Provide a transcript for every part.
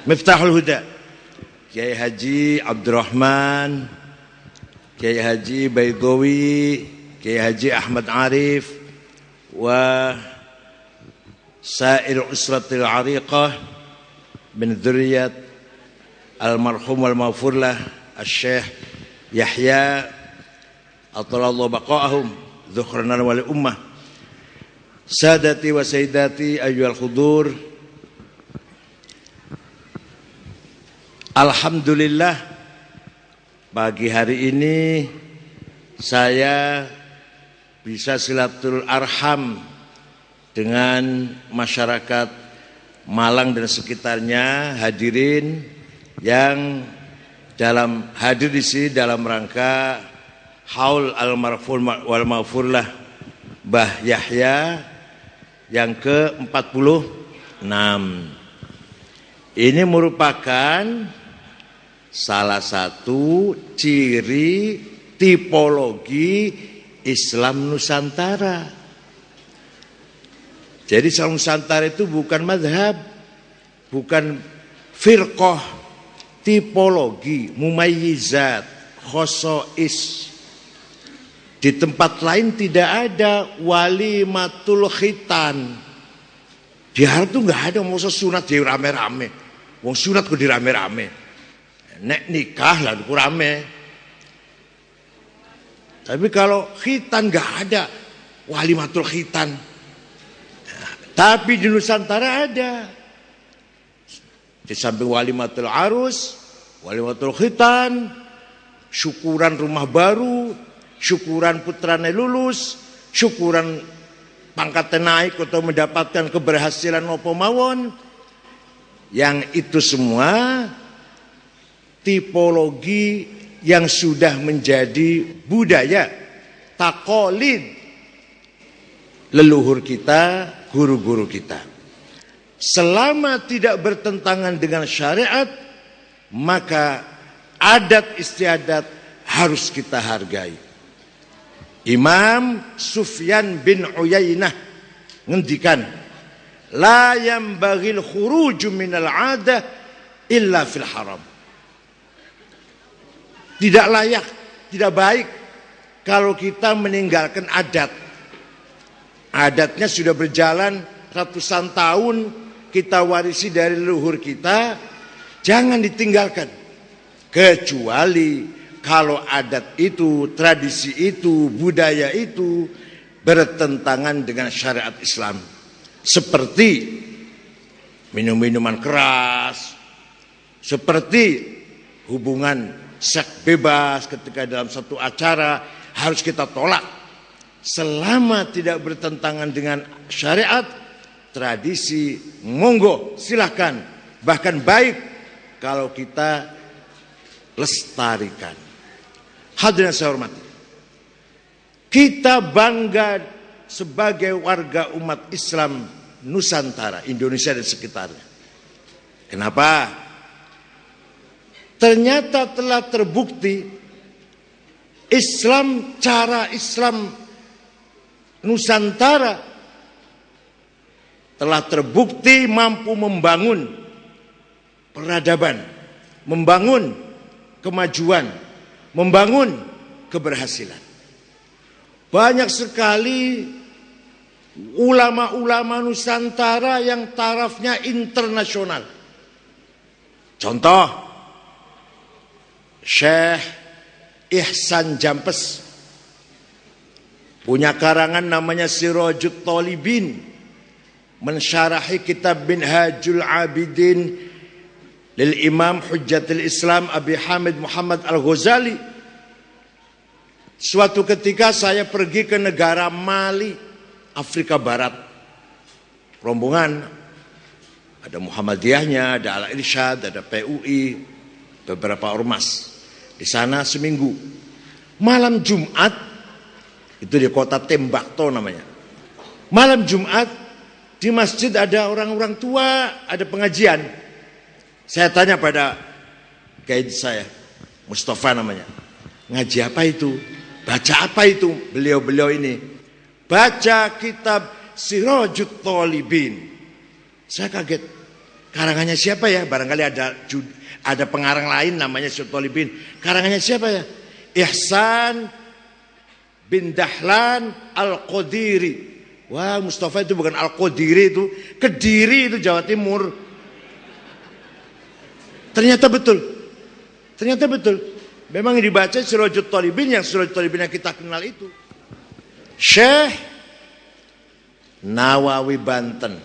Miftahul Huda, Kiai Haji Abdurrahman, Kiai Haji Baidowi, Kiai Haji Ahmad Arif, wa sair usratil ariqah min dzurriyyat almarhum wal maghfurlah Asy-Syaikh Yahya atalallahu baqa'ahum dzukhrana wal ummah. Sadati wa sayyidati ayyuhal hudur, alhamdulillah pagi hari ini saya bisa silatul arham dengan masyarakat Malang dan sekitarnya, hadirin yang hadir di sini dalam rangka haul almarhum wal maghfurlah Mbah Yahya yang ke-46. Ini merupakan salah satu ciri tipologi Islam Nusantara. Jadi Islam Nusantara itu bukan madhab, bukan firqah, tipologi, mumayyizat, khosois. Di tempat lain tidak ada walimatul khitan. Di Arab tuh nggak ada mau sunat di rame-rame. Wong sunat kok di rame-rame. Nek nikah lah ku rame. Tapi kalau khitan nggak ada walimatul khitan. Tapi di Nusantara ada. Di samping walimatul arus, walimatul khitan, syukuran rumah baru, syukuran putrane lulus, syukuran pangkatnya naik atau mendapatkan keberhasilan apa mawon. Yang itu semua tipologi yang sudah menjadi budaya, taqalid leluhur kita, guru-guru kita. Selama tidak bertentangan dengan syariat, maka adat istiadat harus kita hargai. Imam Sufyan bin Uyainah ngendikan, la yanbaghil khuruju minal 'adah illa fil haram. Tidak layak, tidak baik kalau kita meninggalkan adat. Adatnya sudah berjalan ratusan tahun, kita warisi dari leluhur kita, jangan ditinggalkan. Kecuali kalau adat itu, tradisi itu, budaya itu bertentangan dengan syariat Islam. Seperti minum-minuman keras, seperti hubungan seks bebas ketika dalam satu acara, harus kita tolak. Selama tidak bertentangan dengan syariat, tradisi, monggo silahkan. Bahkan baik kalau kita lestarikan. Hadirin saya hormati, kita bangga sebagai warga umat Islam Nusantara, Indonesia dan sekitarnya. Kenapa? Ternyata telah terbukti Islam, cara Islam Nusantara telah terbukti mampu membangun peradaban, membangun kemajuan, membangun keberhasilan. Banyak sekali ulama-ulama Nusantara yang tarafnya internasional. Contoh, Syekh Ihsan Jampes punya karangan namanya Sirajut Thalibin, mensyarahi kitab Minhajul Abidin lil Imam Hujjatul Islam Abi Hamid Muhammad Al-Ghazali. Suatu ketika saya pergi ke negara Mali, Afrika Barat. Rombongan, ada Muhammadiyahnya, ada Al-Irsyad, ada PUI, beberapa ormas. Di sana seminggu. Malam Jumat, itu di kota Tembakto namanya. Malam Jumat, di masjid ada orang-orang tua, ada pengajian. Saya tanya pada guide saya, Mustafa namanya, ngaji apa itu? Baca apa itu? Beliau-beliau ini baca kitab Sirajut Thalibin. Saya kaget. Karangannya siapa ya? Barangkali ada pengarang lain namanya Syekh Thalibin. Karangannya siapa ya? Ihsan bin Dahlan Al-Qadiri. Wah, Mustafa itu bukan Al-Qadiri, itu Kediri, itu Jawa Timur. Ternyata betul. Memang yang dibaca Sirajul Thalibin, yang Sirajul Thalibin yang kita kenal itu Syekh Nawawi Banten.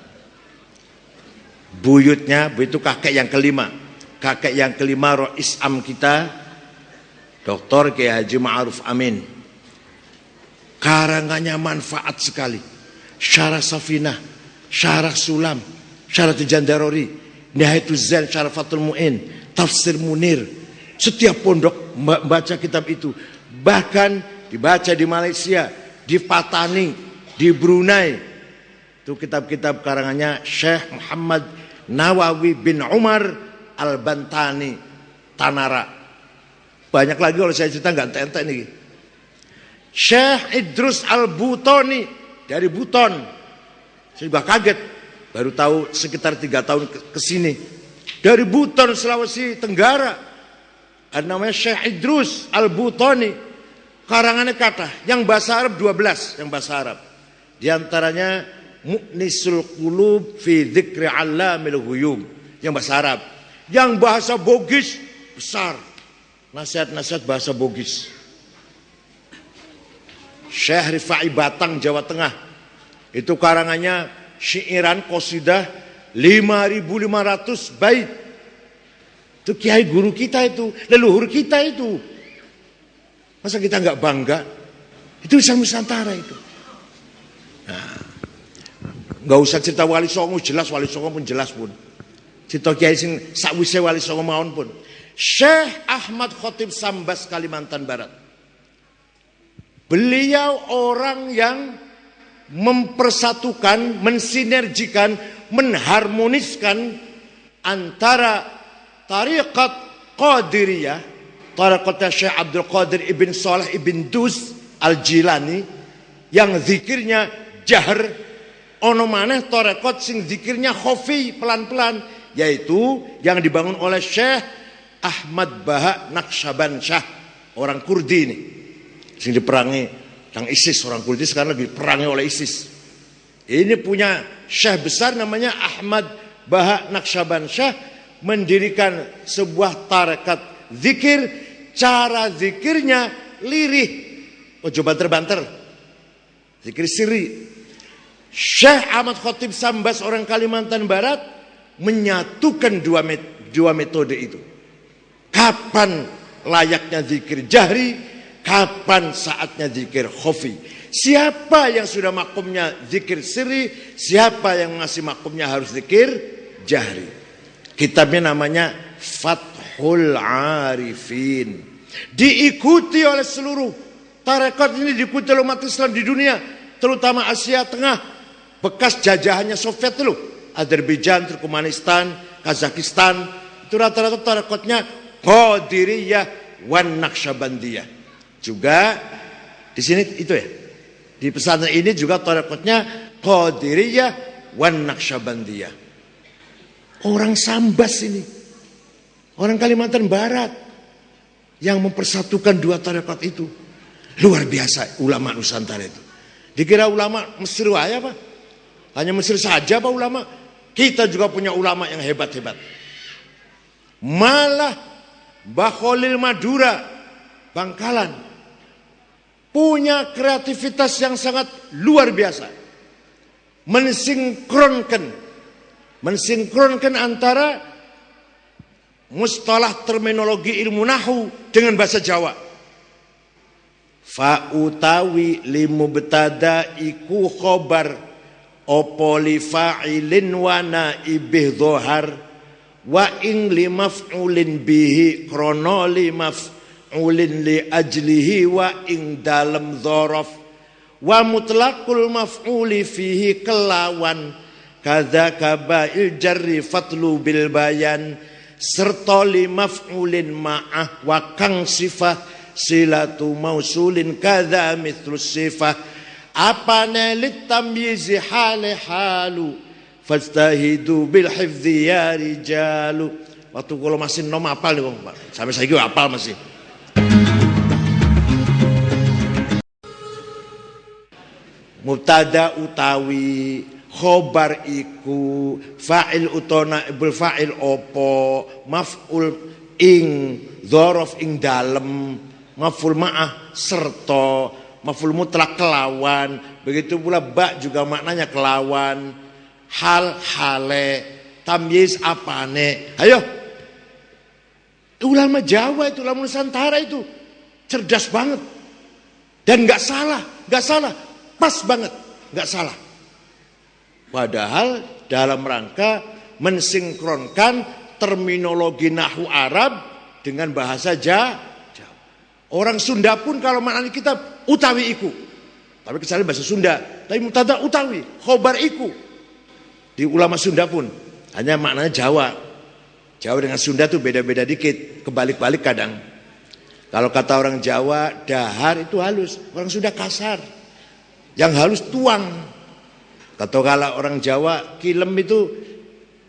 Buyutnya itu kakek yang kelima. Kakek yang kelima Rois Am kita, Dr. Kiai Haji Ma'ruf Amin. Karangannya manfaat sekali. Syarah Safinah, Syarah Sulam, Syarah Tujandarori, Nihayatul Zain, Syarah Fathul Mu'in, Tafsir Munir. Setiap pondok membaca kitab itu. Bahkan dibaca di Malaysia, di Patani, di Brunei. Itu kitab-kitab karangannya Syekh Muhammad Nawawi bin Umar Al-Bantani Tanara. Banyak lagi kalau saya cerita nggak ente-ente nih. Syekh Idrus Al-Butoni dari Buton. Saya juga kaget, baru tahu sekitar 3 tahun ke sini. Dari Buton, Sulawesi Tenggara. Ada namanya Syekh Idrus Al-Butoni. Karangannya kata, yang bahasa Arab 12, yang bahasa Arab. Di antaranya Mu'nisul Qulub fi Dzikri 'Allamil Ghuyub, yang bahasa Arab. Yang bahasa Bugis besar. Nasihat-nasihat bahasa Bugis. Syekh Rifai Batang, Jawa Tengah. Itu karangannya syairan qasidah 5.500 bait. Itu kiai guru kita itu, leluhur kita itu. Masa kita nggak bangga? Itu Nusantara itu. Nah, nggak usah cerita Wali Songo, jelas Wali Songo pun jelas pun. Cerita kiai sing sakwise Wali Songo mawon pun. Syekh Ahmad Khotib Sambas, Kalimantan Barat. Beliau orang yang mempersatukan, mensinergikan, menharmoniskan antara tariqat Qadiriyah, tariqatnya Syekh Abdul Qadir Ibn Saleh Ibn Dus Al-Jilani, yang zikirnya jahr, ono maneh tariqat sing zikirnya khafi, pelan-pelan, yaitu yang dibangun oleh Syekh Ahmad Baha Naqsyabansyah, orang Kurdi ini. Sing diperangi yang ISIS, orang Kurdi sekarang lagi diperangi oleh ISIS. Ini punya syekh besar namanya Ahmad Baha Naqsyabansyah, mendirikan sebuah tarekat zikir. Cara zikirnya lirih, ojo banter-banter, zikir siri. Syekh Ahmad Khotib Sambas, orang Kalimantan Barat, menyatukan dua metode itu. Kapan layaknya zikir jahri, kapan saatnya zikir khafi. Siapa yang sudah makomnya zikir siri, siapa yang masih makomnya harus zikir jahri. Kitabnya namanya Fathul Arifin. Diikuti oleh seluruh tarekat ini, diikuti oleh umat Islam di dunia, terutama Asia Tengah, bekas jajahannya Soviet dulu, Azerbaijan, Turkmenistan, Kazakhstan. Itu rata-rata tarekatnya Qadiriyah wan Naqsyabandiyah. Juga di sini itu ya. Di pesantren ini juga tarekatnya Qadiriyah wan Naqsyabandiyah. Orang Sambas ini, orang Kalimantan Barat, yang mempersatukan dua tarekat itu. Luar biasa ulama Nusantara itu. Dikira ulama Mesir aja Pak. Hanya Mesir saja Pak ulama. Kita juga punya ulama yang hebat-hebat. Malah Mbah Khalil Madura, Bangkalan, punya kreativitas yang sangat luar biasa. Mensinkronkan antara mustalah terminologi ilmu nahu dengan bahasa Jawa. Fa utawi limubtada iku khobar opo li fa'ilin wa naibih dhohar wa ing li maf'ulin bihi krono li maf'ulin li ajlihi wa ing dalam dhorof wa mutlaqul maf'uli fihi kelawan kadza kabail jarri fatlu bil bayan serta li maf'ulin ma'ah wa kang sifah silatu mausulin kadza mithlus sifah apane lit tamyizi hale halu Fastahidu bil hifdzi ya rijalu. Waktu kalau masih nom apal nih Pak. Sampai saiki apal masih. Mubtada utawi khobar iku fa'il utona ibul fa'il opo maf'ul ing dzaraf ing dalem maf'ul ma'ah serta maf'ul mutlak kelawan, begitu pula ba juga maknanya kelawan, hal hale tamyiz apane. Ayo, ulama Jawa itu, ulama Nusantara itu cerdas banget dan nggak salah, pas banget, nggak salah. Padahal dalam rangka mensinkronkan terminologi nahwu Arab dengan bahasa Jawa. Orang Sunda pun kalau maknanya kitab utawi iku, tapi kecuali bahasa Sunda, tapi mubtada utawi, khobar iku. Di ulama Sunda pun hanya maknanya Jawa. Jawa dengan Sunda tuh beda-beda dikit, kebalik-balik kadang. Kalau kata orang Jawa, dahar itu halus, orang Sunda kasar. Yang halus tuang. Atau kalau orang Jawa, kilem itu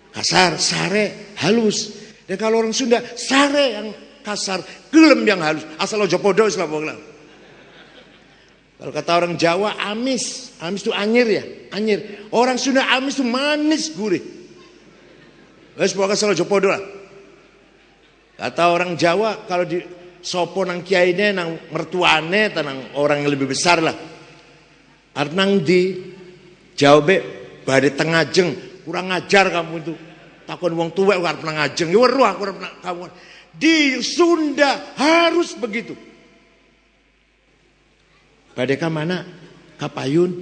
kasar, sare, halus. Dan kalau orang Sunda, sare yang kasar, kilem yang halus. Asal ojo podo Islam. Kalau kata orang Jawa, amis. Amis itu anyir ya, anyir. Orang Sunda amis itu manis, gurih. Wes pokoknya asal ojo podo lah. Kata orang Jawa, kalau di sopo nang kiaine, nang mertuane, nang orang yang lebih besar lah. Arnang di jawabnya badai tengajeng, kurang ngajar kamu itu. Takon wong tuwek ora pernah ngajeng. Ya weruh aku ora pernah kamu. Di Sunda harus begitu. Badai ka mana? Kapayun.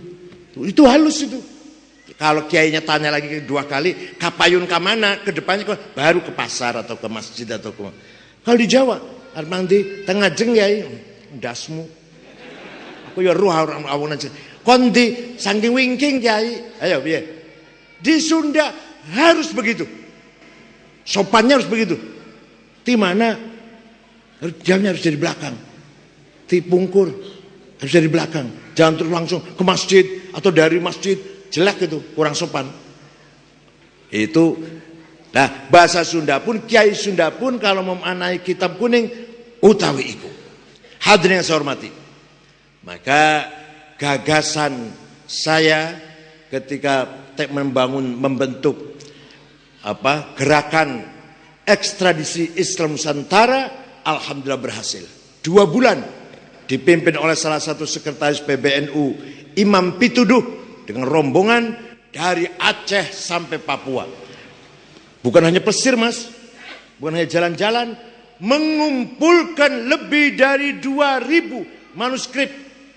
Itu halus itu. Kalau kiainya tanya lagi kedua kali, kapayun ka mana? Kedepannya baru ke pasar atau ke masjid atau ke. Kalau di Jawa, arnang di tengajeng ya, dasmu. Aku ya ruh orang awon aja. Kondi saking wingking kiai, ayo piye? Di Sunda harus begitu, sopannya harus begitu. Di mana? Jamnya harus dari belakang. Di pungkur harus dari belakang. Jangan terus langsung ke masjid atau dari masjid, jelek itu, kurang sopan. Itu, nah bahasa Sunda pun, kiai Sunda pun kalau memaknai kitab kuning utawi iku. Hadirin yang saya hormati, maka gagasan saya ketika membentuk gerakan ekstradisi Islam Nusantara, alhamdulillah berhasil. 2 bulan dipimpin oleh salah satu sekretaris PBNU, Imam Pituduh, dengan rombongan dari Aceh sampai Papua. Bukan hanya pesir mas, bukan hanya jalan-jalan, mengumpulkan lebih dari 2000 manuskrip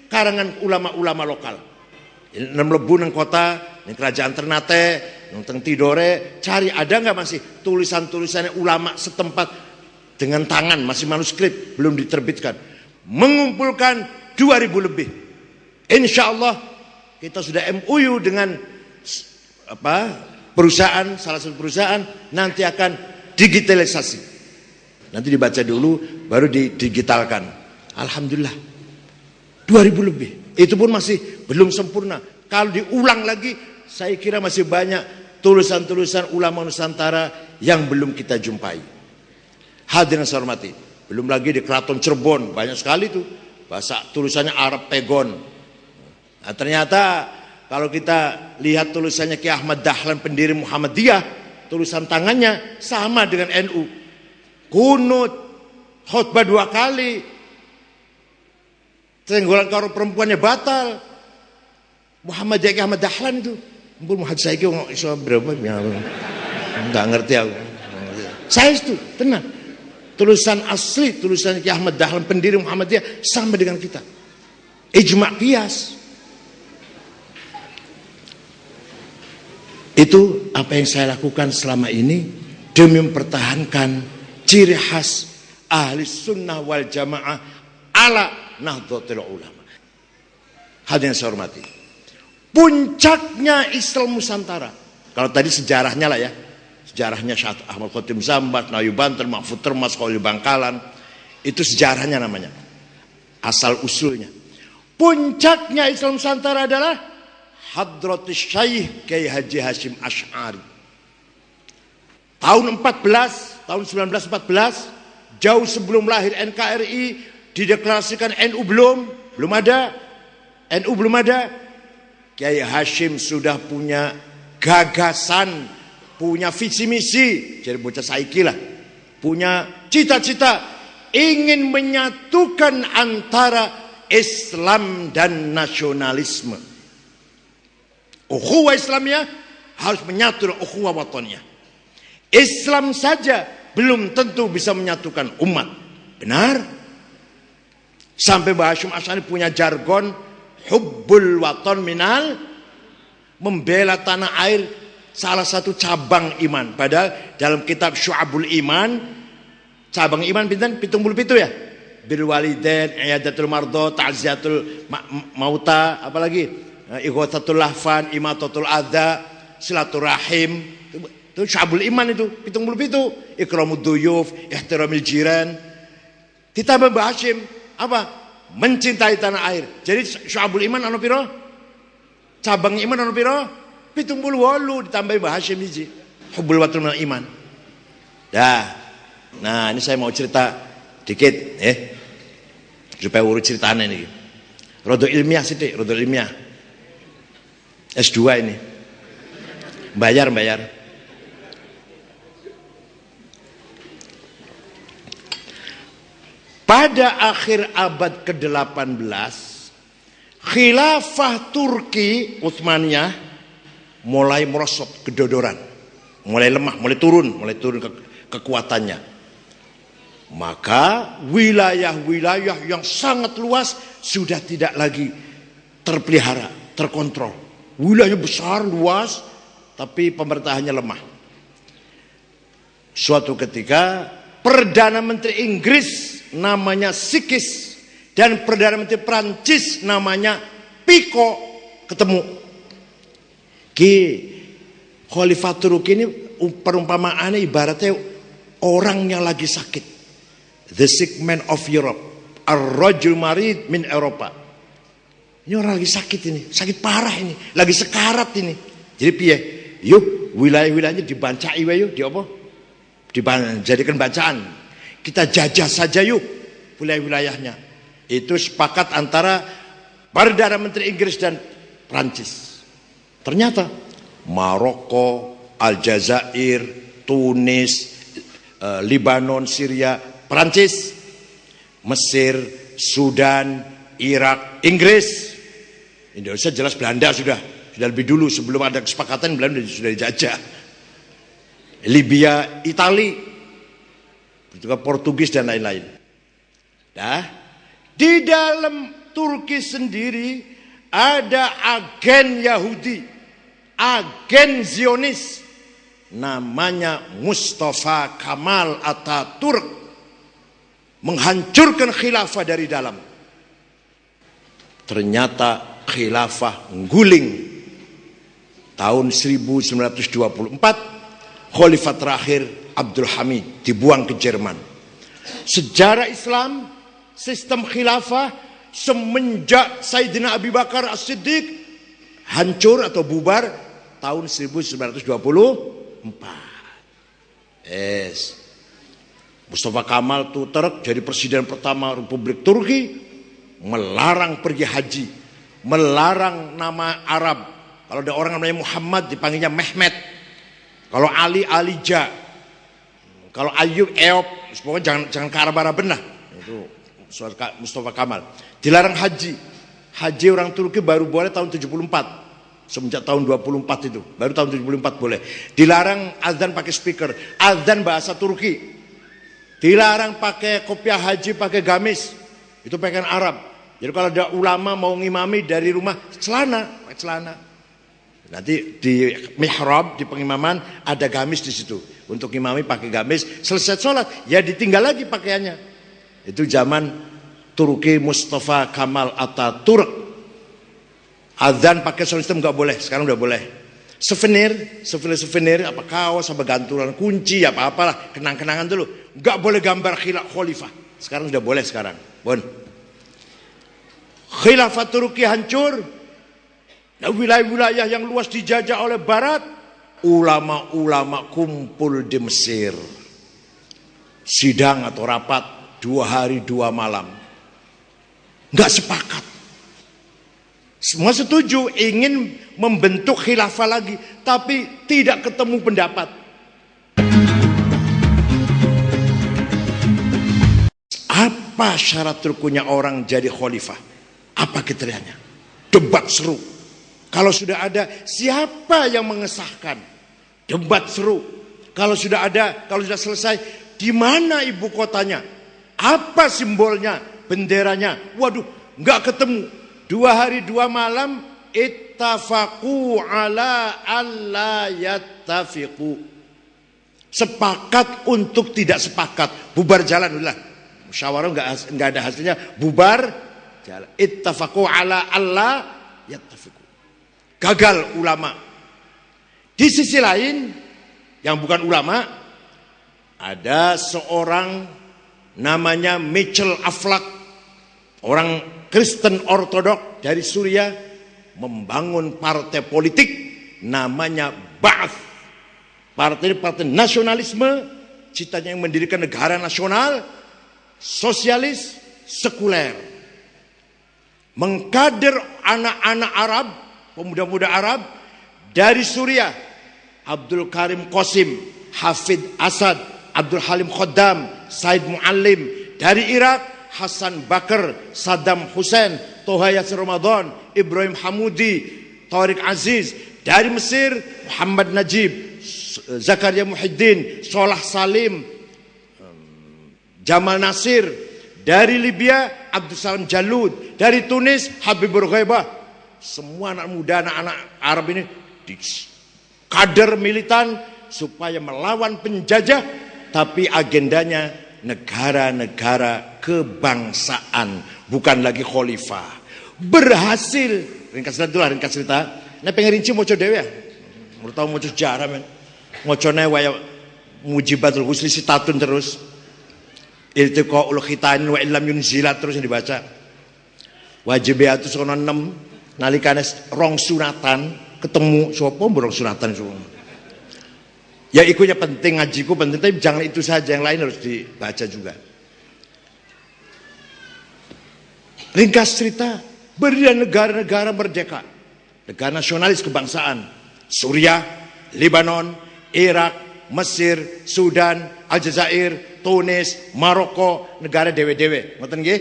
karangan ulama-ulama lokal. Ini mlebu nang kota, nang kerajaan Ternate, nang Tidore, cari ada nggak masih tulisan-tulisannya ulama setempat dengan tangan, masih manuskrip, belum diterbitkan. Mengumpulkan 2000 lebih. Insya Allah kita sudah MOU dengan perusahaan, salah satu perusahaan, nanti akan digitalisasi. Nanti dibaca dulu, baru didigitalkan. Alhamdulillah. 2000 lebih. Itu pun masih belum sempurna. Kalau diulang lagi, saya kira masih banyak tulisan-tulisan ulama Nusantara yang belum kita jumpai. Hadirin saya hormati, belum lagi di Keraton Cirebon, banyak sekali tuh bahasa tulisannya Arab Pegon. Nah, ternyata kalau kita lihat tulisannya Ki Ahmad Dahlan, pendiri Muhammadiyah, tulisan tangannya sama dengan NU. Kunut, khutbah 2 kali, Tenggolan karo perempuannya batal. Muhammadiyah Ki Ahmad Dahlan itu. Mumpul Muhammad saiki wong iso berapa ya. Enggak ngerti aku. Saya itu tenang. Tulisan asli, tulisan Ki Ahmad Dahlan, pendiri Muhammadiyah, sama dengan kita. Ijma' qiyas. Itu apa yang saya lakukan selama ini demi mempertahankan ciri khas ahli sunnah wal jamaah ala Nahdlatul Ulama. Hadirin saya hormati, puncaknya Islam Nusantara, kalau tadi sejarahnya lah ya, sejarahnya Syekh Ahmad Khotim Zambat, Nayu Banten, Mahfud Termas, Khalil Bangkalan, itu sejarahnya namanya, asal usulnya. Puncaknya Islam Nusantara adalah Hadratus Syekh Kiai Haji Hasyim Asy'ari. Tahun 1914, jauh sebelum lahir NKRI, dideklarasikan NU belum ada. Kiai Hasyim sudah punya gagasan, punya visi misi, jadi bocah saiki lah, punya cita-cita ingin menyatukan antara Islam dan nasionalisme. Ukhuwah Islamiyah harus menyatu dengan ukhuwah wataniyah. Islam saja belum tentu bisa menyatukan umat. Benar? Sampai Mbah Hasyim Asy'ari punya jargon hubbul watan minal, membela tanah air salah satu cabang iman. Padahal dalam kitab Syu'abul Iman, cabang iman pinten? 77 ya. Birrul walidain, iyadatul mardha, ta'ziyatul mauta, apalagi? Ighathatul lahfan, imatatul adza, silaturahim. Itu Syu'abul Iman itu 77. Ikramud duyuf, ihtiramil jiran. Ditambah Mbah Hasyim apa? Mencintai tanah air. Jadi Syu'abul Iman ana pira? Cabang iman ana pira? 78 ditambah Mbah Hasyim iki. Hubbul watan minal iman. Nah, ini saya mau cerita dikit supaya urut ceritanya nih. Rodok ilmiah sithik, rodok ilmiah. S2 ini. Bayar. Pada akhir abad ke-18, khilafah Turki Utsmaniyah mulai merosot, kedodoran, mulai lemah, mulai turun kekuatannya. Maka wilayah-wilayah yang sangat luas sudah tidak lagi terpelihara, terkontrol. Wilayah besar, luas, tapi pemerintahannya lemah. Suatu ketika Perdana Menteri Inggris namanya Sikis dan Perdana Menteri Prancis namanya Picot ketemu. Khalifah Turki ini perumpamaannya ibaratnya orang yang lagi sakit. The sick man of Europe, ar-rajul marid min Eropa. Ini orang lagi sakit ini, sakit parah ini, lagi sekarat ini. Jadi piye? Yuk wilayah-wilayahnya dibancai wae yuk, dijadikan bacaan. Kita jajah saja yuk wilayah-wilayahnya. Itu sepakat antara Perdana Menteri Inggris dan Prancis. Ternyata Maroko, Aljazair, Tunis, Libanon, Syria, Prancis, Mesir, Sudan, Irak, Inggris. Indonesia jelas Belanda sudah lebih dulu, sebelum ada kesepakatan Belanda sudah dijajah. Libya, Itali, juga Portugis dan lain-lain. Di dalam Turki sendiri ada agen Yahudi, agen Zionis, namanya Mustafa Kamal Ataturk, menghancurkan khilafah dari dalam. Ternyata khilafah guling. Tahun 1924 khalifah terakhir Abdul Hamid dibuang ke Jerman. Sejarah Islam, sistem khilafah semenjak Sayyidina Abu Bakar As-Siddiq hancur atau bubar tahun 1924. Mustafa Kamal Ataturk jadi presiden pertama Republik Turki, melarang pergi haji, melarang nama Arab. Kalau ada orang namanya Muhammad dipanggilnya Mehmet. Kalau Ali, Alija. Kalau Ayub, Eop. Pokoknya jangan ke Arab-Arab benar. Itu Mustafa Kamal. Dilarang haji. Haji orang Turki baru boleh tahun 74. Semenjak tahun 24 itu. Baru tahun 74 boleh. Dilarang azan pakai speaker. Azan bahasa Turki. Dilarang pakai kopiah haji, pakai gamis. Itu pakaian Arab. Jadi kalau ada ulama mau ngimami dari rumah, pakai celana. Nanti di mihrab, di pengimaman ada gamis di situ. Untuk imami pakai gamis, selesai sholat ya ditinggal lagi pakaiannya. Itu zaman Turki Mustafa Kamal Ataturk. Azan pakai sound system nggak boleh, sekarang udah boleh. Souvenir apa kaos, apa gantungan kunci, apa apalah, kenang-kenangan dulu. Nggak boleh gambar khalifah. Sekarang udah boleh sekarang. Khilafah Turki hancur. Nah, wilayah-wilayah yang luas dijajah oleh Barat, ulama-ulama kumpul di Mesir. Sidang atau rapat 2 hari 2 malam. Nggak sepakat. Semua setuju ingin membentuk khilafah lagi, tapi tidak ketemu pendapat. Apa syarat rukunnya orang jadi khalifah? Apa kriterianya? Debat seru. Kalau sudah ada, siapa yang mengesahkan? Debat seru. Kalau sudah ada, kalau sudah selesai, di mana ibu kotanya? Apa simbolnya? Benderanya? Waduh, nggak ketemu. 2 hari 2 malam, ittafaqu ala alla yattafiqu. Sepakat untuk tidak sepakat. Bubar jalan udah. Musyawarah nggak ada hasilnya. Bubar jalan. Ittafaqu ala alla yattafiqu. Gagal ulama. Di sisi lain, yang bukan ulama, ada seorang namanya Mitchell Aflaq, orang Kristen Ortodok dari Suriah, membangun partai politik namanya Ba'ath. Partai nasionalisme, citanya yang mendirikan negara nasional, sosialis, sekuler. Mengkader anak-anak Arab, pemuda-pemuda Arab dari Suriah, Abdul Karim Qasim, Hafid Asad, Abdul Halim Khaddam, Said Muallim. Dari Irak, Hasan Bakr, Saddam Hussein, Toha Yasir Ramadan, Ibrahim Hamudi, Tariq Aziz. Dari Mesir, Muhammad Najib, Zakaria Muhyiddin, Solah Salim, Jamal Nasir. Dari Libya, Abdul Salam Jalud. Dari Tunis, Habibur Ghaibah. Semua anak muda, anak-anak Arab ini kader militan supaya melawan penjajah, tapi agendanya negara-negara kebangsaan, bukan lagi khalifah. Berhasil. Ringkas cerita. Nek pengen rinci moco dewe ya. Menurut tahu moco sejarah men. Mocone waya Mujibatul Husli Sitatun terus. Iltiqaul khitanin wa illam yunzilat terus yang dibaca. Wajibiatus sono 6 nalikane rong sunatan ketemu sapa rong sunatan semua. Ya ikunya penting, ngajiku penting, tapi jangan itu saja, yang lain harus dibaca juga. Ringkas cerita, berdiri negara-negara merdeka, negara nasionalis kebangsaan, Suriah, Lebanon, Irak, Mesir, Sudan, Aljazair, Tunis, Maroko, negara dewe-dewe. Ngoten nggih?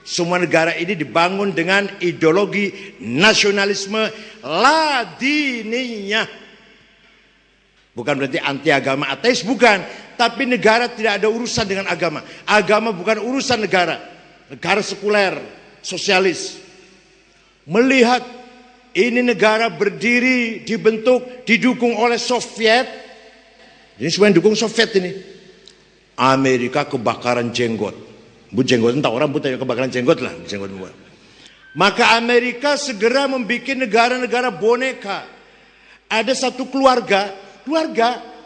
Semua negara ini dibangun dengan ideologi nasionalisme ladiniyah. Bukan berarti anti agama, ateis, bukan. Tapi negara tidak ada urusan dengan agama. Agama bukan urusan negara. Negara sekuler, sosialis. Melihat ini negara berdiri, dibentuk, didukung oleh Soviet. Ini semua yang dukung Soviet ini. Amerika kebakaran jenggot. Bu jenggot, entah orang buta kebakaran jenggot lah. Jenggot buat. Maka Amerika segera membuat negara-negara boneka. Ada satu keluarga,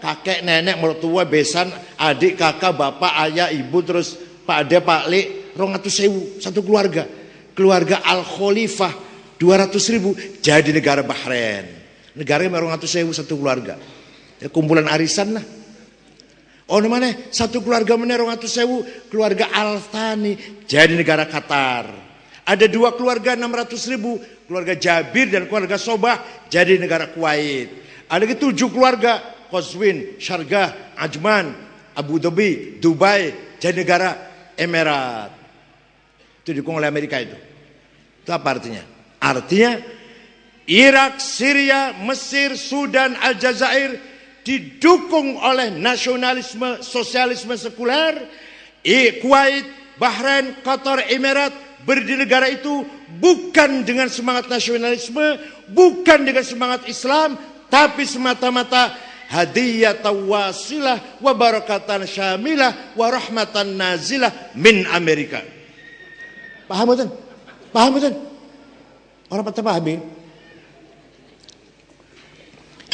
kakek, nenek, mertua, besan, adik, kakak, bapak, ayah, ibu, terus Pak Ade, Pak Le, 200.000, satu keluarga. Keluarga Al-Khalifah, 200.000, jadi negara Bahrain. Negaranya 200.000 satu keluarga. Ya, kumpulan arisan lah. Oh mana? Satu keluarga mana 200.000, keluarga Al-Thani, jadi negara Qatar. Ada 2 keluarga 600.000, keluarga Jabir dan keluarga Sobah, jadi negara Kuwait. Ada 7 keluarga, Qazwin, Shargah, Ajman, Abu Dhabi, Dubai, jadi negara Emirat. Itu didukung oleh Amerika itu. Itu apa artinya? Artinya Irak, Syria, Mesir, Sudan, Aljazair didukung oleh nasionalisme, sosialisme sekuler. Kuwait, Bahrain, Qatar, Emirat berdiri negara itu bukan dengan semangat nasionalisme, bukan dengan semangat Islam, tapi semata-mata hadiyatan wasilah wa barakatan syamilah wa rahmatan nazilah min Amerika. Paham betul? Paham betul? Orang pada pahami.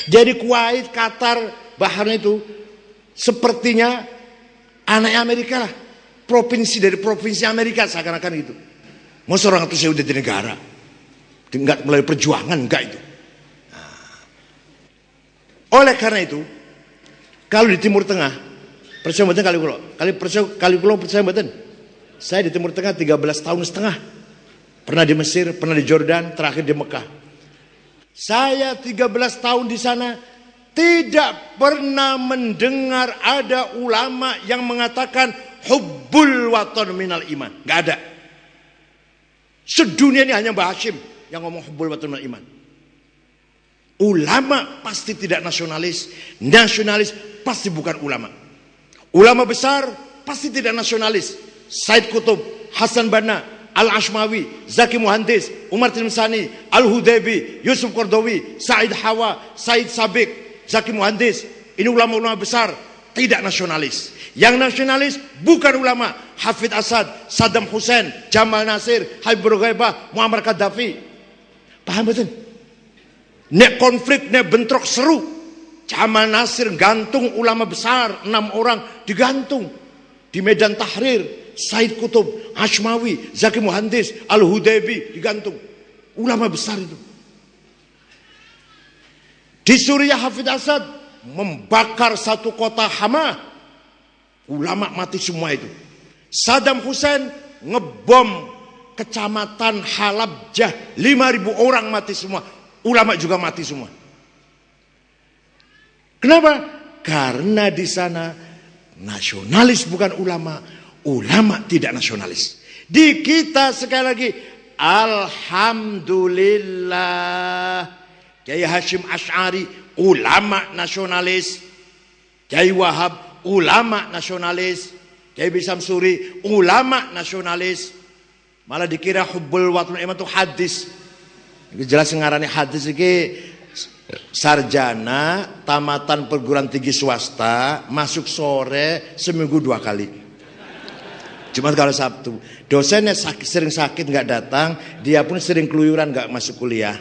Jadi Kuwait, Qatar, Bahrain itu sepertinya anak Amerika lah. Provinsi dari provinsi Amerika seakan-akan itu. Mau seorang itu saya udah di negara. Enggak melalui perjuangan, enggak itu. Oleh karena itu, kalau di Timur Tengah, percaya mboten kali kula percaya mboten. Saya di Timur Tengah 13 tahun setengah. Pernah di Mesir, pernah di Jordan, terakhir di Mekah. Saya 13 tahun di sana tidak pernah mendengar ada ulama yang mengatakan hubbul waton minal iman. Enggak ada. Sedunia ini hanya Mbah Hashim yang ngomong hubbul waton minal iman. Ulama pasti tidak nasionalis, nasionalis pasti bukan ulama. Ulama besar pasti tidak nasionalis. Said Qutb, Hasan Banna, Al-Ashmawi, Zaki Muhandis, Umar Tilmisani, Al-Hudaybi, Yusuf Qardawi, Said Hawa, Said Sabiq, Zaki Muhandis. Ini ulama-ulama besar, tidak nasionalis. Yang nasionalis bukan ulama. Hafid Asad, Saddam Hussein, Jamal Nasir, Habibur Ghaibah, Muammar Gaddafi. Paham betul? Nek konflik, nek bentrok seru. Jamal Nasir gantung ulama besar, 6 orang digantung di Medan Tahrir. Said Qutb, Ashmawi, Zaki Muhandis, Al-Hudaybi digantung. Ulama besar itu. Di Suriah Hafid Asad membakar satu kota Hama. Ulama mati semua itu. Saddam Hussein ngebom kecamatan Halabjah, 5.000 orang mati semua. Ulama juga mati semua. Kenapa? Karena di sana nasionalis bukan ulama, ulama tidak nasionalis. Di kita sekali lagi, alhamdulillah, Kiai Hashim Asy'ari ulama nasionalis, Kiai Wahab ulama nasionalis, Kiai Bisam Suri ulama nasionalis. Malah dikira hubbul waton iman itu hadis. Jelas ngarani hadis iki sarjana tamatan perguruan tinggi swasta, masuk sore seminggu 2 kali. Cuma kalau Sabtu. Dosennya sering sakit nggak datang, dia pun sering keluyuran nggak masuk kuliah.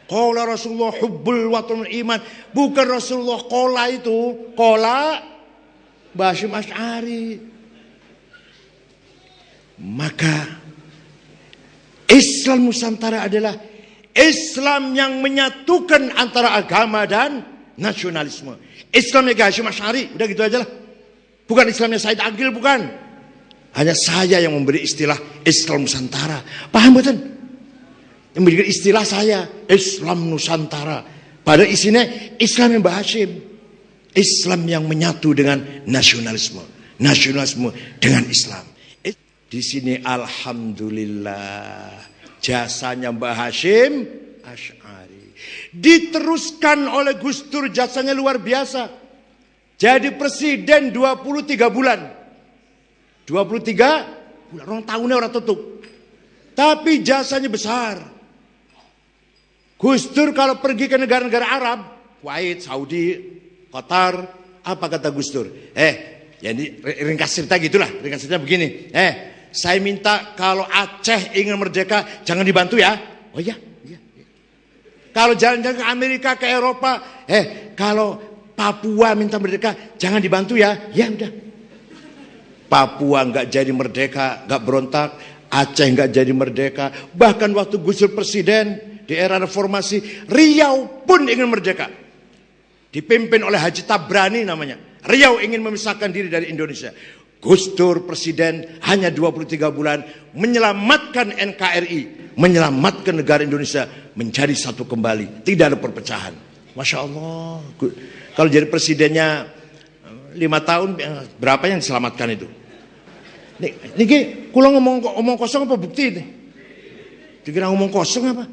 Qala Rasulullah hubbul waton iman, bukan Rasulullah qala itu, qala Mbah Hashim Asy'ari. Maka Islam Nusantara adalah Islam yang menyatukan antara agama dan nasionalisme. Islamnya Hashim Asy'ari, udah gitu aja lah. Bukan Islamnya Said Agil, bukan. Hanya saya yang memberi istilah Islam Nusantara. Paham betul? Yang memberi istilah saya Islam Nusantara. Padahal isinya Islam yang Mbah Hashim. Islam yang menyatu dengan nasionalisme. Nasionalisme dengan Islam. Di sini alhamdulillah jasanya Mbah Hashim Asy'ari diteruskan oleh Gus Dur, jasanya luar biasa. Jadi presiden 23 bulan. 23 bulan, orang tahunnya orang tutup. Tapi jasanya besar. Gus Dur kalau pergi ke negara-negara Arab, Kuwait, Saudi, Qatar, apa kata Gus Dur? Jadi ringkas cerita gitulah, ringkas cerita begini. Saya minta kalau Aceh ingin merdeka jangan dibantu ya. Oh iya. Kalau jalan-jalan ke Amerika, ke Eropa, kalau Papua minta merdeka jangan dibantu ya. Ya udah. Papua nggak jadi merdeka, nggak berontak. Aceh nggak jadi merdeka. Bahkan waktu Gus Dur presiden di era reformasi, Riau pun ingin merdeka. Dipimpin oleh Haji Tabrani namanya. Riau ingin memisahkan diri dari Indonesia. Gus Dur presiden hanya 23 bulan menyelamatkan NKRI, menyelamatkan negara Indonesia menjadi satu kembali, tidak ada perpecahan. Masya Allah. Kalau jadi presidennya 5 tahun, berapa yang diselamatkan itu? Niki, kula ngomong kosong apa bukti ini? Dikira ngomong kosong apa?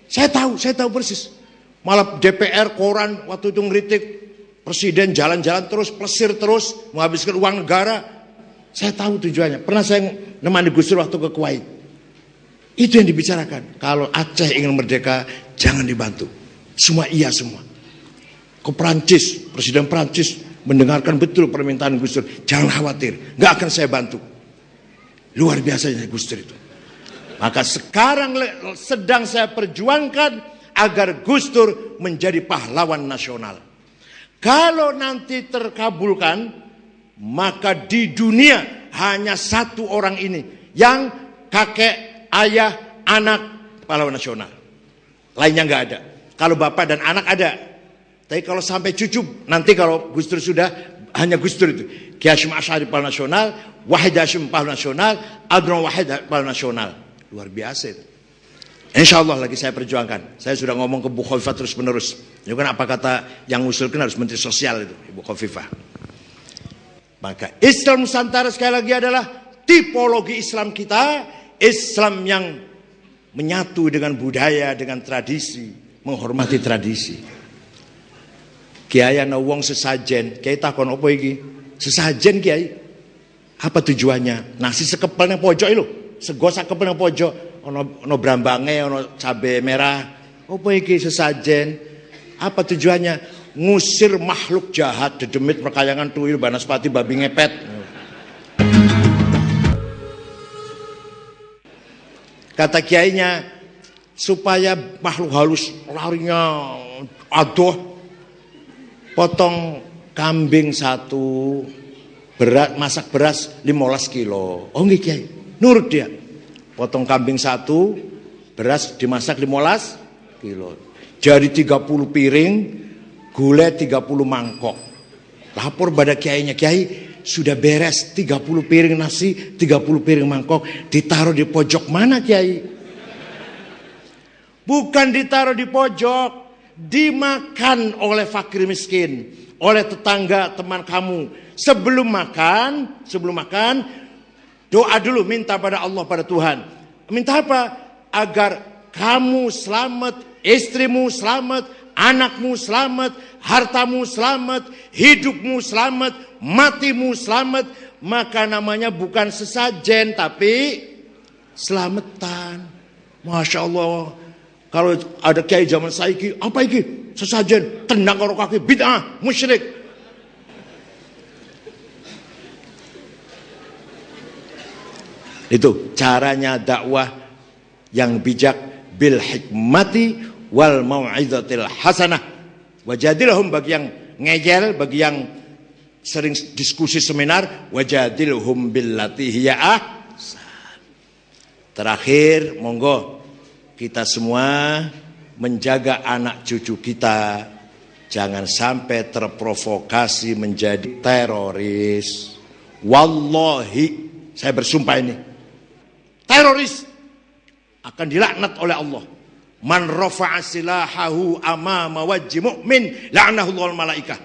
Saya tahu persis. Malah DPR, koran waktu itu ngeritik presiden jalan-jalan terus, plesir terus, menghabiskan uang negara. Saya tahu tujuannya. Pernah saya nemani Gus Dur waktu ke Kuwait. Itu yang dibicarakan. Kalau Aceh ingin merdeka, jangan dibantu. Semua iya semua. Ke Perancis, Presiden Perancis mendengarkan betul permintaan Gus Dur. Jangan khawatir, nggak akan saya bantu. Luar biasanya Gus Dur itu. Maka sekarang sedang saya perjuangkan agar Gus Dur menjadi pahlawan nasional. Kalau nanti terkabulkan, maka di dunia hanya satu orang ini yang kakek, ayah, anak pahlawan nasional. Lainnya nggak ada. Kalau bapak dan anak ada. Tapi kalau sampai cucu, nanti kalau Gus Dur sudah, hanya Gus Dur itu. Kiai Hasyim Asy'ari pahlawan nasional, Wahid Hasyim pahlawan nasional, Abdurrahman Wahid pahlawan nasional. Luar biasa itu. Insya Allah lagi saya perjuangkan. Saya sudah ngomong ke Bu Khofifah terus menerus. Itu kan apa kata yang usulkan harus Menteri Sosial itu, Ibu Khofifah. Maka Islam Nusantara sekali lagi adalah tipologi Islam kita, Islam yang menyatu dengan budaya, dengan tradisi, menghormati tradisi. Kiai ana wong sesajen, kiai takon apa iki? Sesajen kiai. Apa tujuannya? Nasi sekepel nang pojok lho, sego sakepel nang pojok. Ono brambange, ono cabe merah. Apa iki sesajen? Apa tujuannya? Ngusir makhluk jahat, dedemit, perkayangan, tuyul, banaspati, babi ngepet. Kata kiainya, supaya makhluk halus larinya adoh, potong kambing 1, berat, masak beras 15 kilo. Oh nggih kiai, nurut dia. Potong kambing 1, beras dimasak 15 kilo. Jadi 30 piring, gula 30 mangkok. Lapor pada kiainya, kiai sudah beres 30 piring nasi, 30 piring mangkok, ditaruh di pojok mana kiai? Bukan ditaruh di pojok, dimakan oleh fakir miskin, oleh tetangga teman kamu. Sebelum makan, doa dulu, minta pada Allah, pada Tuhan. Minta apa? Agar kamu selamat, istrimu selamat, anakmu selamat, hartamu selamat, hidupmu selamat, matimu selamat. Maka namanya bukan sesajen, tapi selamatan. Masya Allah. Kalau ada kiai zaman saiki, apa iki? Sesajen, tendang karo kaki, bid'ah, musyrik. Itu caranya dakwah yang bijak, bil hikmati wal mau'izatil hasanah. Wajadilhum, bagi yang ngejel, bagi yang sering diskusi seminar, wajadilhum billati hiya ahsan. Terakhir, monggo kita semua menjaga anak cucu kita jangan sampai terprovokasi menjadi teroris. Wallahi, saya bersumpah ini, teroris akan dilaknat oleh Allah. Man rafa'a silahahu amama wajhi mu'min la'anahu Allahul malaikah.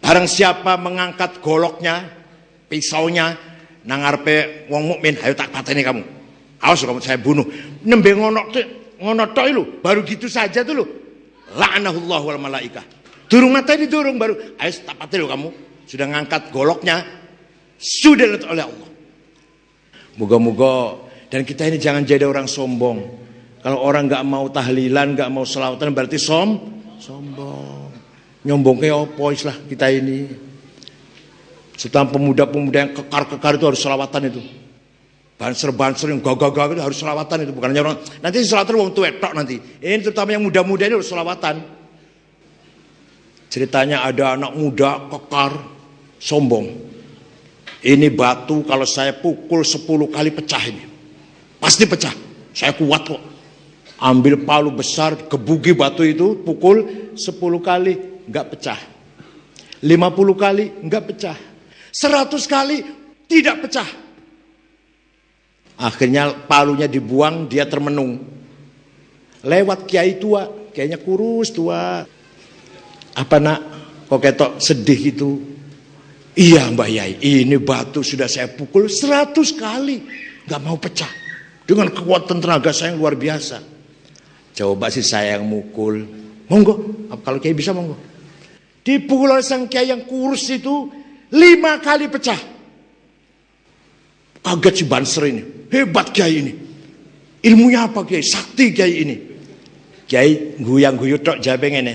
Barang siapa mengangkat goloknya, pisaunya nang ngarepe wong mukmin, ayo tak pateni kamu. Awas kamu saya bunuh. Nembe ngono tok lho, baru gitu saja tuh lho. La'anahu Allahul malaikah. Durung mateni durung baru, ayo tak pateni lho kamu. Sudah ngangkat goloknya, sudah dilaknat oleh Allah. Moga-moga. Dan kita ini jangan jadi orang sombong. Kalau orang nggak mau tahlilan, nggak mau selawatan, berarti sombong. Nyombong kayak apa istilah kita ini. Setelah pemuda-pemuda yang kekar-kekar itu harus selawatan itu. Banser-banser yang gagah-gagah itu harus selawatan itu. Bukan hanya orang, nanti selawatan wong tuwek tok nanti. Ini terutama yang muda-muda ini harus selawatan. Ceritanya ada anak muda kekar, sombong. Ini batu kalau saya pukul 10 kali pecah ini. Pasti pecah. Saya kuat kok. Ambil palu besar, kebugi batu itu, pukul 10 kali, enggak pecah. 50 kali, enggak pecah. 100 kali, tidak pecah. Akhirnya palunya dibuang, dia termenung. Lewat kiai tua, kiainya kurus tua. Apa nak, kok ketok sedih gitu? Iya Mbak Yai, ini batu sudah saya pukul 100 kali, enggak mau pecah. Dengan kekuatan tenaga saya yang luar biasa. Coba sih saya yang mukul. Monggo, kalau kiai bisa monggo. Dipukul oleh sang kiai yang kurus itu 5 kali pecah. Kaget si Banser ini. Hebat kiai ini. Ilmunya apa kiai? Sakti kiai ini. Kiai guyang-guyu tok jabe ngene.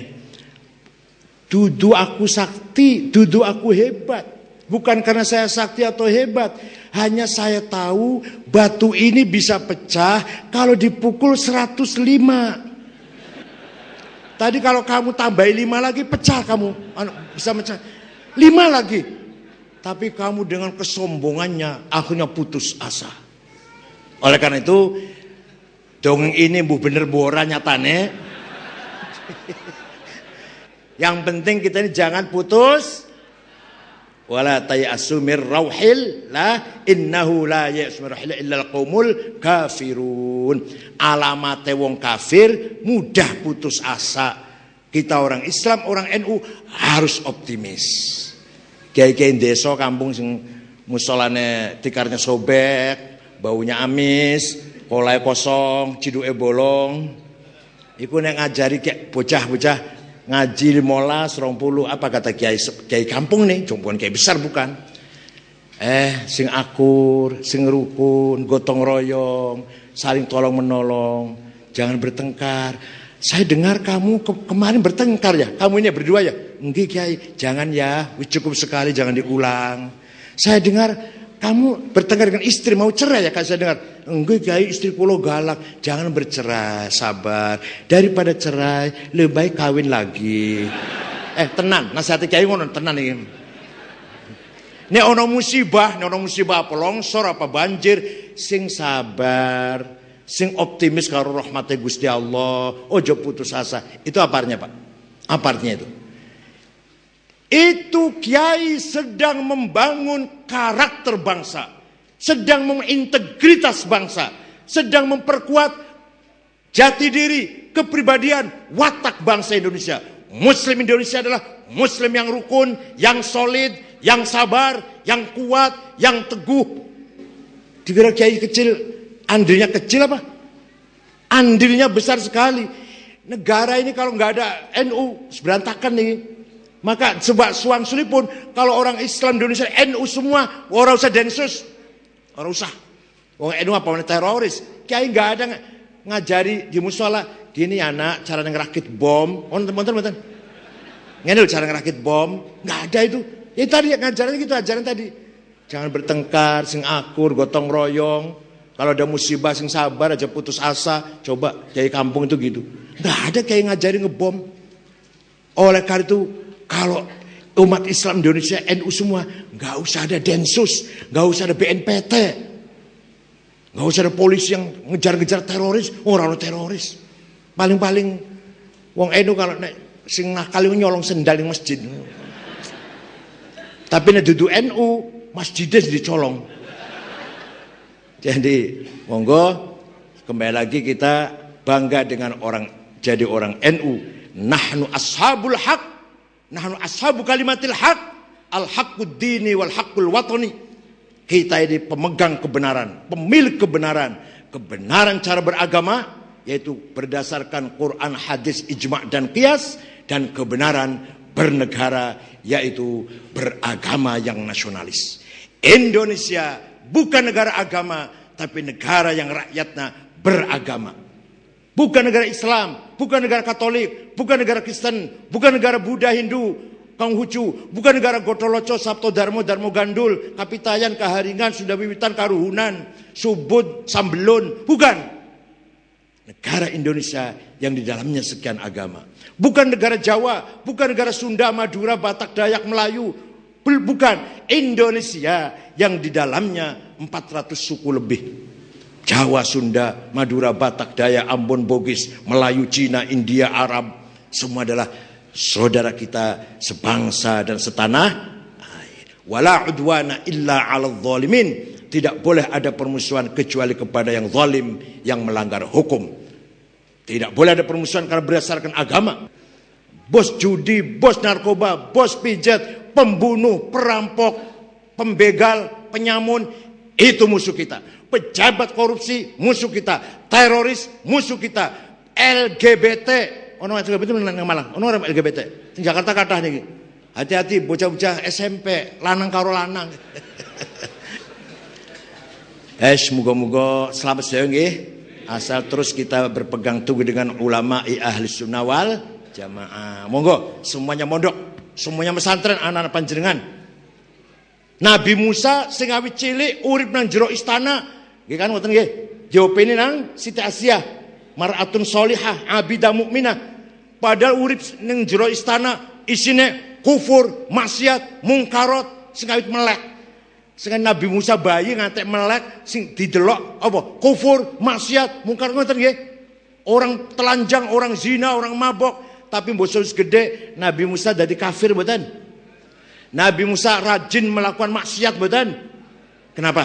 Dudu aku sakti, dudu aku hebat. Bukan karena saya sakti atau hebat. Hanya saya tahu batu ini bisa pecah kalau dipukul 105. Tadi kalau kamu tambahin 5 lagi pecah kamu. Bisa pecah. 5 lagi. Tapi kamu dengan kesombongannya akhirnya putus asa. Oleh karena itu Dongeng ini bu bener bu ora nyatane. Yang penting kita ini jangan putus. Wala tayasu mir rauhil la innahu la yasu rauhil illa alqaumul kafirun. Alamate wong kafir mudah putus asa. Kita orang Islam, orang NU harus optimis. Kiai-kiai desa kampung sing musolane tikarnya sobek, baunya amis, kolai kosong, ciduke bolong. Iku nek ngajari kayak bocah-bocah ngaji 15, 20, apa kata kiai kampung nih, bukan kiai besar bukan. Sing akur, sing rukun, gotong royong, saling tolong menolong, jangan bertengkar. Saya dengar kamu kemarin bertengkar ya, kamu ini berdua ya. Enggak kiai, jangan ya, cukup sekali jangan diulang. Saya dengar kamu bertengkar dengan istri, mau cerai ya, kan saya dengar. Enggak kiai, istri pulau galak, jangan bercerai, sabar. Daripada cerai, lebih baik kawin lagi. Tenan, nasihati kiai ngono, tenan ini. Nek ono musibah apa longsor apa banjir, sing sabar, sing optimis karo rahmate Gusti Allah, ojo putus asa. Itu apa artinya, Pak? Apa artinya itu? Itu kiai sedang membangun karakter bangsa, sedang mengintegritas bangsa, sedang memperkuat jati diri, kepribadian, watak bangsa Indonesia. Muslim Indonesia adalah Muslim yang rukun, yang solid, yang sabar, yang kuat, yang teguh. Dikira kiai kecil, andilnya kecil apa? Andilnya besar sekali. Negara ini kalau nggak ada NU, berantakan nih. Maka sebab suang suli pun kalau orang Islam di Indonesia NU semua, orang usah densus, orang usah. Orang NU apa orang teroris? Kiai nggak ada ngajari di musola. Gini anak cara ngerakit bom. Teman-teman. Ngene cara ngerakit bom. Nggak ada itu. Ya tadi ngajarannya gitu, ajaran tadi. Jangan bertengkar, sing akur, gotong royong. Kalau ada musibah sing sabar aja putus asa. Coba kiai kampung itu gitu. Nggak ada kiai ngajari ngebom. Oleh karena itu kalau umat Islam di Indonesia NU semua nggak usah ada densus, nggak usah ada BNPT, nggak usah ada polisi yang ngejar-ngejar teroris. Orang teroris paling-paling wong NU kalau sing nakal nyolong sendal di masjid. Tapi nek dudu NU masjidnya dicolong. Jadi monggo kembali lagi kita bangga dengan jadi orang NU. Nahnu ashabul haq. Nahnu ashabu kalimatil haq, al-haqqud dini wal haqqul watani. Kita ini pemegang kebenaran, pemilik kebenaran. Kebenaran cara beragama yaitu berdasarkan Quran, hadis, ijma' dan qiyas, dan kebenaran bernegara yaitu beragama yang nasionalis. Indonesia bukan negara agama, tapi negara yang rakyatnya beragama. Bukan negara Islam, bukan negara Katolik, bukan negara Kristen, bukan negara Buddha, Hindu, Konghucu, bukan negara Gotoloco, Sabto Darmo, Darmo Gandul, Kapitayan, Kaharingan, Sunda Wiwitan, Karuhunan, Subud, Sambelun, bukan. Negara Indonesia yang di dalamnya sekian agama. Bukan negara Jawa, bukan negara Sunda, Madura, Batak, Dayak, Melayu, bukan. Indonesia yang di dalamnya 400 suku lebih. Jawa, Sunda, Madura, Batak, Dayak, Ambon, Bugis, Melayu, Cina, India, Arab, semua adalah saudara kita sebangsa dan setanah air. Wala udwana illa 'alal zalimin. Tidak boleh ada permusuhan kecuali kepada yang zalim, yang melanggar hukum. Tidak boleh ada permusuhan karena berdasarkan agama. Bos judi, bos narkoba, bos pijat, pembunuh, perampok, pembegal, penyamun, itu musuh kita. Pejabat korupsi musuh kita, teroris musuh kita, LGBT, ono LGBT nang Malang, ono orang LGBT. Di Jakarta kathah niki. Hati-hati bocah-bocah SMP, lanang karo lanang. Muga-muga selamat saya nggih. Asal terus kita berpegang teguh dengan ulama ahli sunnah wal jamaah. Monggo semuanya mondok, semuanya pesantren anak-anak panjenengan. Nabi Musa sing awit cilik urip nang jero istana. Nggih kan ngoten nggih. Jawabene nang Siti Asia, mar'atun sholihah, abidah mukminah. Padahal urip ning jero istana isine kufur, maksiat, mungkarot, sing awit melek. Sing Nabi Musa bayi ngantek melek sing didelok apa? Kufur, maksiat, mungkar ngoten nggih. Orang telanjang, orang zina, orang mabok, tapi mbok gede Nabi Musa dadi kafir mboten? Nabi Musa rajin melakukan maksiat mboten? Kenapa?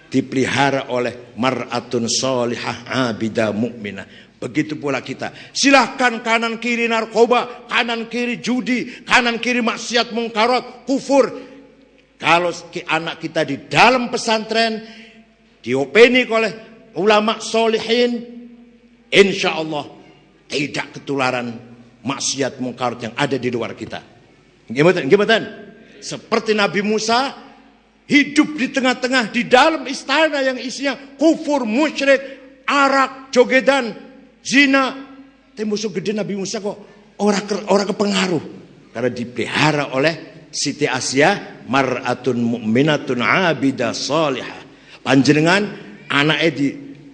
Dipelihara oleh mar'atun sholihah abidah mukminah. Begitu pula kita. Silahkan kanan kiri narkoba, kanan kiri judi, kanan kiri maksiat mungkarat, kufur. Kalau anak kita di dalam pesantren diopeni oleh ulama solihin, insya Allah tidak ketularan maksiat mungkarat yang ada di luar kita. Gimana? Seperti Nabi Musa hidup di tengah-tengah di dalam istana yang isinya kufur, musyrik, arak, jogedan, zina. Tapi musuh gede Nabi Musa kok orang kepengaruh karena dipelihara oleh Siti Asia, mar'atun mu'minatun abidah salihah. Panjenengan anaknya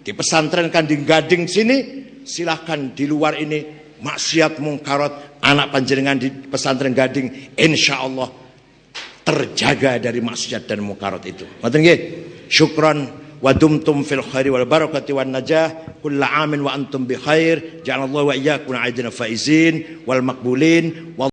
di pesantren kan di Gading sini, silahkan di luar ini maksiat mungkarat, anak panjenengan di pesantren Gading insya Allah terjaga dari maksiat dan mungkarat itu. Ngoten nggih. Syukran wa dumtum fil khairi wal barakati wan najah kullu amin wa antum bi khair. Ja'alallahu wa iyyakum aidina faizin wal maqbulin.